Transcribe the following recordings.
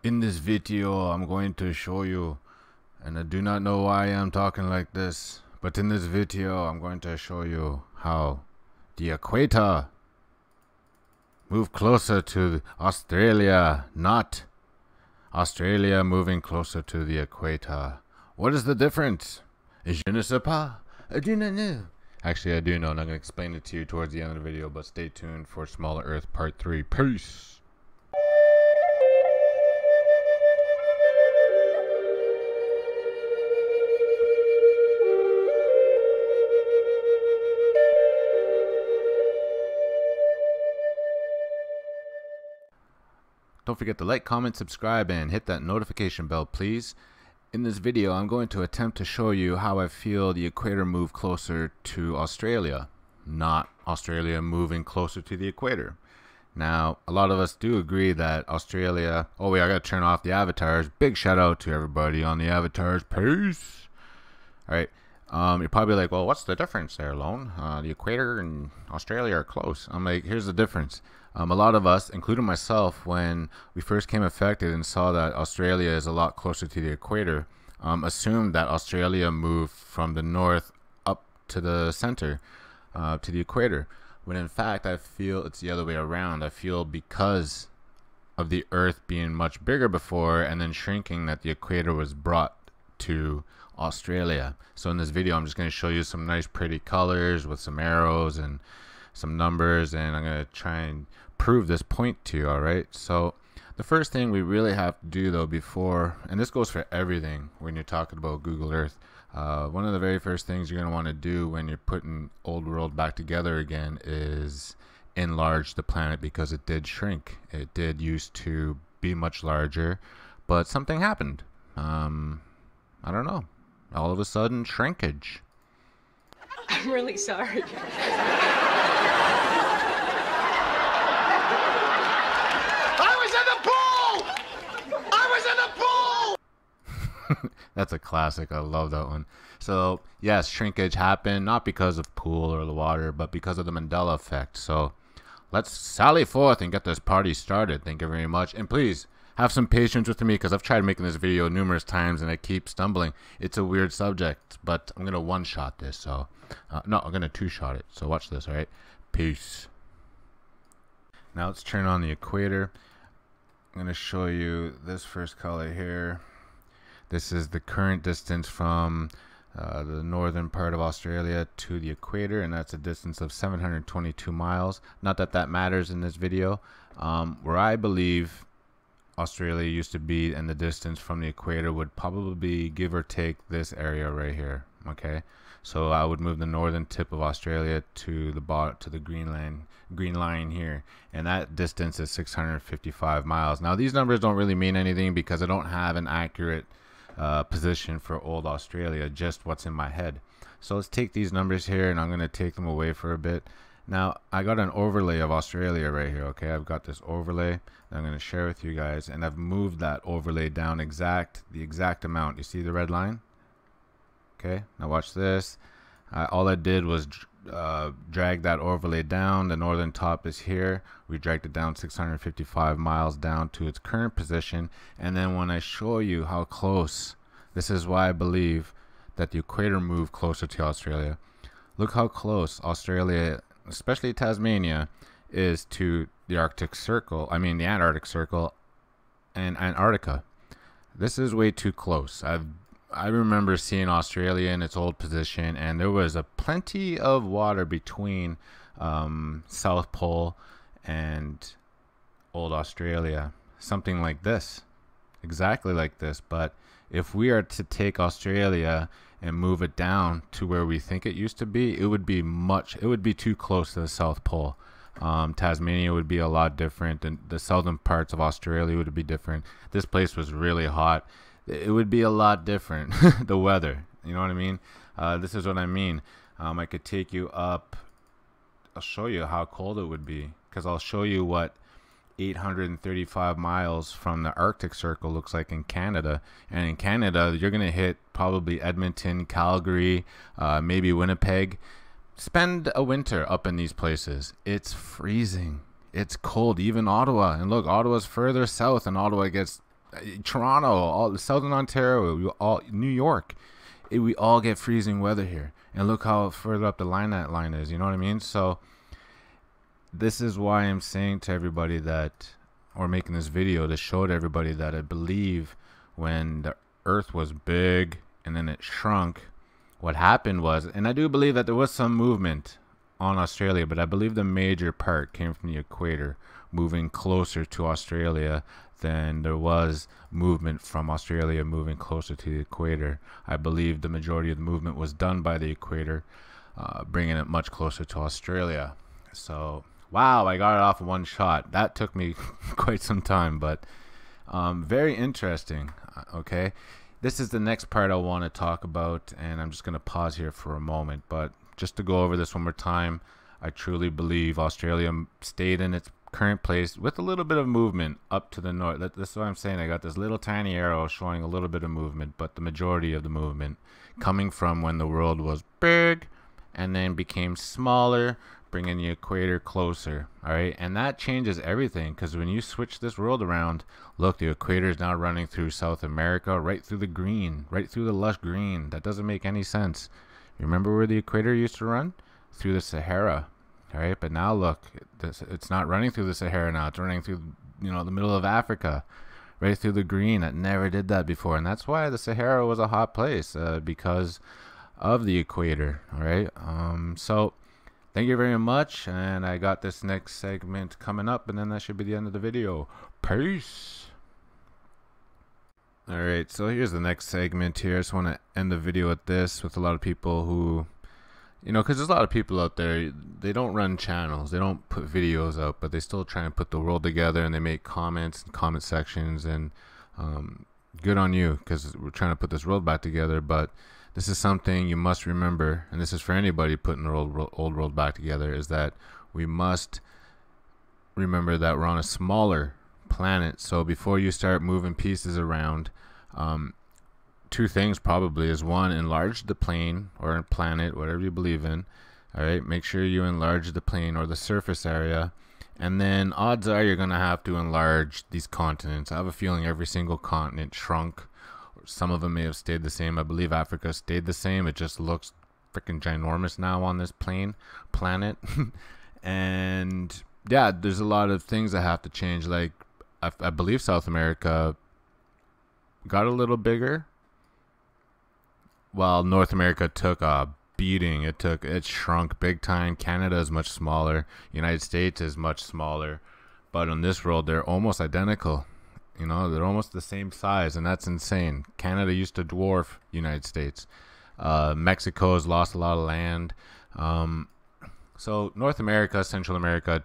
In this video, I'm going to show you, and I do not know why I'm talking like this, but in this video, I'm going to show you how the equator move closer to Australia, not Australia moving closer to the equator. What is the difference? Je ne sais pas. I do not know. Actually, I do know, and I'm going to explain it to you towards the end of the video, but stay tuned for Smaller Earth Part 3. Peace! Don't forget to like, comment, subscribe, and hit that notification bell, please. In this video, I'm going to attempt to show you how I feel the equator move closer to Australia, not Australia moving closer to the equator. Now, a lot of us do agree that Australia... Oh wait, I gotta turn off the avatars. Big shout out to everybody on the avatars. Peace! Alright, you're probably like, well, what's the difference there, Lone? The equator and Australia are close. I'm like, here's the difference. A lot of us, including myself, when we first came affected and saw that Australia is a lot closer to the equator, assumed that Australia moved from the north up to the center, to the equator. When in fact, I feel it's the other way around. I feel because of the Earth being much bigger before and then shrinking, that the equator was brought to Australia. So in this video, I'm just going to show you some nice pretty colors with some arrows and some numbers, and I'm going to try and prove this point to you. Alright, so the first thing we really have to do though before, and this goes for everything when you're talking about Google Earth, one of the very first things you're going to want to do when you're putting old world back together again is enlarge the planet, because it did shrink. It did used to be much larger, but something happened. I don't know, all of a sudden shrinkage. I'm really sorry. That's a classic. I love that one. So yes, shrinkage happened not because of pool or the water, but because of the Mandela effect. So let's sally forth and get this party started. Thank you very much, and please have some patience with me, because I've tried making this video numerous times and I keep stumbling. It's a weird subject, but I'm gonna one-shot this. So no, I'm gonna two-shot it. So watch this. All right, peace. Now let's turn on the equator. I'm gonna show you this first color here. This is the current distance from the northern part of Australia to the equator, and that's a distance of 722 miles. Not that that matters in this video. Where I believe Australia used to be, and the distance from the equator would probably be, give or take, this area right here. Okay, so I would move the northern tip of Australia to the bottom, to the green line here, and that distance is 655 miles. Now these numbers don't really mean anything because I don't have an accurate position for old Australia, just what's in my head. So let's take these numbers here, and I'm going to take them away for a bit. Now I got an overlay of Australia right here. Okay, I've got this overlay that I'm going to share with you guys, and I've moved that overlay down the exact amount. You see the red line? Okay, now watch this. All I did was drag that overlay down. The northern top is here. We dragged it down 655 miles down to its current position, and then when I show you how close, this is why I believe that the equator moved closer to Australia. Look how close Australia, especially Tasmania, is to the Arctic Circle. I mean the Antarctic Circle and Antarctica. This is way too close. I remember seeing Australia in its old position, and there was a plenty of water between South Pole and old Australia. Something like this, exactly like this. But if we are to take Australia and move it down to where we think it used to be, it would be too close to the South Pole. Tasmania would be a lot different, and the southern parts of Australia would be different. This place was really hot. It would be a lot different. The weather, you know what I mean? This is what I mean. I could take you up. I'll show you how cold it would be, because I'll show you what 835 miles from the Arctic Circle looks like in Canada. And in Canada, you're gonna hit probably Edmonton, Calgary, maybe Winnipeg. Spend a winter up in these places. It's freezing. It's cold. Even Ottawa. And look, Ottawa's further south, and Ottawa gets Toronto, all Southern Ontario, New York, we all get freezing weather here. And look how further up the line that line is. You know what I mean? So this is why I'm saying to everybody that, or making this video to show to everybody that I believe when the Earth was big and then it shrunk, what happened was, and I do believe that there was some movement on Australia, but I believe the major part came from the equator, moving closer to Australia than there was movement from Australia moving closer to the equator. I believe the majority of the movement was done by the equator, bringing it much closer to Australia. So, wow, I got it off in one shot. That took me quite some time, but very interesting. Okay, this is the next part I want to talk about, and I'm just going to pause here for a moment. But just to go over this one more time, I truly believe Australia stayed in its current place with a little bit of movement up to the north. This is what I'm saying. I got this little tiny arrow showing a little bit of movement, but the majority of the movement coming from when the world was big and then became smaller, bringing the equator closer. All right, and that changes everything, because when you switch this world around, look, the equator is now running through South America, right through the green, right through the lush green. That doesn't make any sense. You remember where the equator used to run? Through the Sahara. All right, but now look, it's not running through the Sahara now. It's running through, the middle of Africa, right through the green. It never did that before, and that's why the Sahara was a hot place, because of the equator. All right, so thank you very much, and I got this next segment coming up, and then that should be the end of the video. Peace. All right, so here's the next segment here. I just want to end the video with this, with a lot of people who, because there's a lot of people out there, they don't run channels, they don't put videos out, but they still try and put the world together, and they make comments and comment sections, and good on you, because we're trying to put this world back together. But this is something you must remember, and this is for anybody putting the old world back together, is that we must remember that we're on a smaller planet. So before you start moving pieces around, two things probably is, one, enlarge the plane or planet, whatever you believe in. All right, make sure you enlarge the plane or the surface area, and then odds are you're gonna have to enlarge these continents. I have a feeling every single continent shrunk. Some of them may have stayed the same. I believe Africa stayed the same. It just looks freaking ginormous now on this planet. And yeah, there's a lot of things that have to change. Like I believe South America got a little bigger, while North America took a beating. It shrunk big time. Canada is much smaller. United States is much smaller. But on this world, they're almost identical. They're almost the same size, and that's insane. Canada used to dwarf United States. Mexico's lost a lot of land. So North America, Central America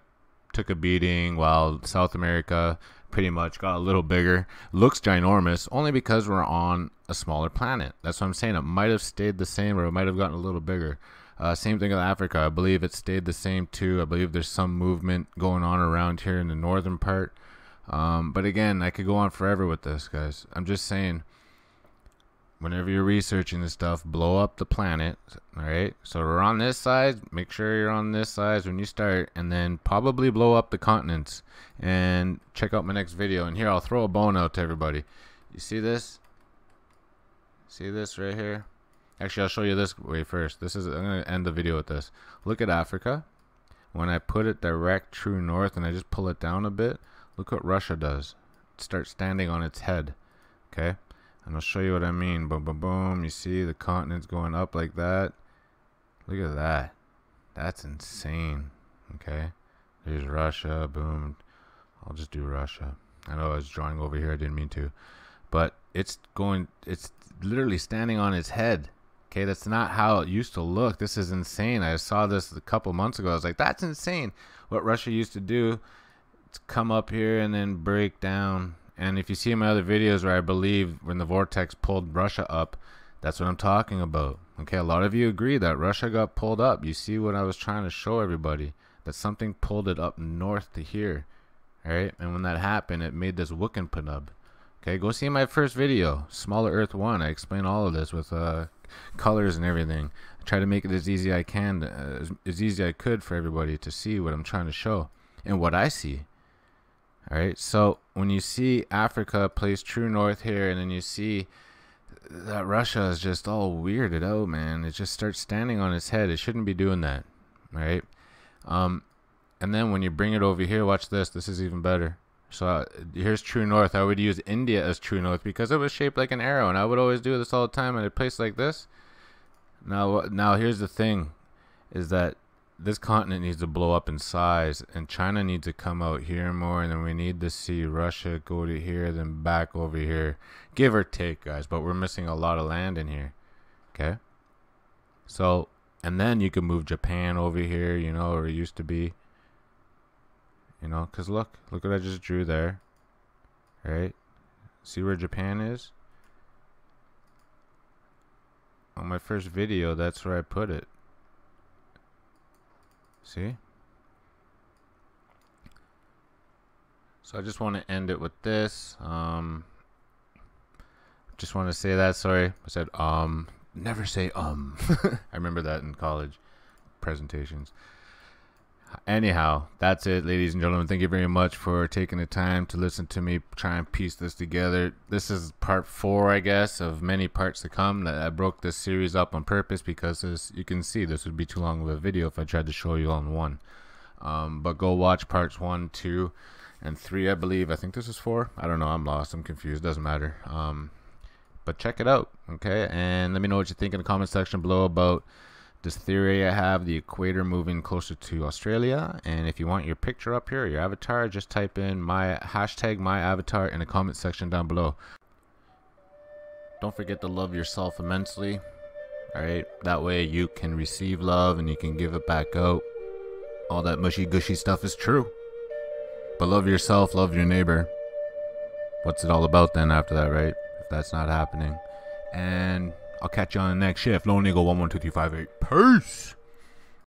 took a beating, while South America pretty much got a little bigger. Looks ginormous, only because we're on a smaller planet. That's what I'm saying. It might have stayed the same, or it might have gotten a little bigger. Same thing with Africa. I believe it stayed the same too. I believe there's some movement going on around here in the northern part. But again, I could go on forever with this, guys. I'm just saying, whenever you're researching this stuff, blow up the planet. All right, so we're on this side. Make sure you're on this side when you start, and then probably blow up the continents. And check out my next video. And here, I'll throw a bone out to everybody. You see this? See this right here? Actually, I'll show you this way first. I'm gonna end the video with this. Look at Africa. When I put it direct true north and I just pull it down a bit, look what Russia does. It starts standing on its head. Okay? And I'll show you what I mean. Boom, boom, boom. You see the continents going up like that. Look at that. That's insane. Okay? There's Russia. Boom. I'll just do Russia. I know I was drawing over here. I didn't mean to. But it's literally standing on its head. Okay? That's not how it used to look. This is insane. I saw this a couple months ago. I was like, that's insane. What Russia used to do, to come up here and then break down. And if you see my other videos where I believe when the vortex pulled Russia up, that's what I'm talking about. Okay, a lot of you agree that Russia got pulled up. You see what I was trying to show everybody, that something pulled it up north to here. All right, and when that happened, it made this Wickenpanub. Okay, go see my first video, Smaller Earth 1. I explain all of this with colors and everything. I try to make it as easy as I can, as easy as I could for everybody to see what I'm trying to show and what I see. All right, so when you see Africa plays true north here, and then you see that Russia is just all weirded out, man. It just starts standing on its head. It shouldn't be doing that, right? And then when you bring it over here, watch this. This is even better. So here's true north. I would use India as true north because it was shaped like an arrow, and I would always do this all the time in a place like this. Now here's the thing, is that this continent needs to blow up in size, and China needs to come out here more, and then we need to see Russia go to here, then back over here, give or take, guys. But we're missing a lot of land in here. Okay, so and then you can move Japan over here, you know, or it used to be, you know, because look what I just drew there. All right, see where Japan is on my first video? That's where I put it. See? So I just want to end it with this. Just want to say that. Sorry, I said never say I remember that in college presentations. Anyhow, that's it, ladies and gentlemen. Thank you very much for taking the time to listen to me try and piece this together. This is part 4, I guess, of many parts to come. I broke this series up on purpose because, as you can see, this would be too long of a video if I tried to show you all in one. But go watch parts 1, 2, and 3, I believe. I think this is 4. I don't know. I'm lost. I'm confused. Doesn't matter. But check it out, okay? And let me know what you think in the comment section below about this theory I have, the equator moving closer to Australia. And if you want your picture up here, your avatar, just type in my avatar in the comment section down below. Don't forget to love yourself immensely. Alright, that way you can receive love and you can give it back out. All that mushy gushy stuff is true. But love yourself, love your neighbor. What's it all about then after that, right? If that's not happening. And I'll catch you on the next shift. Lone Eagle 112358. Peace!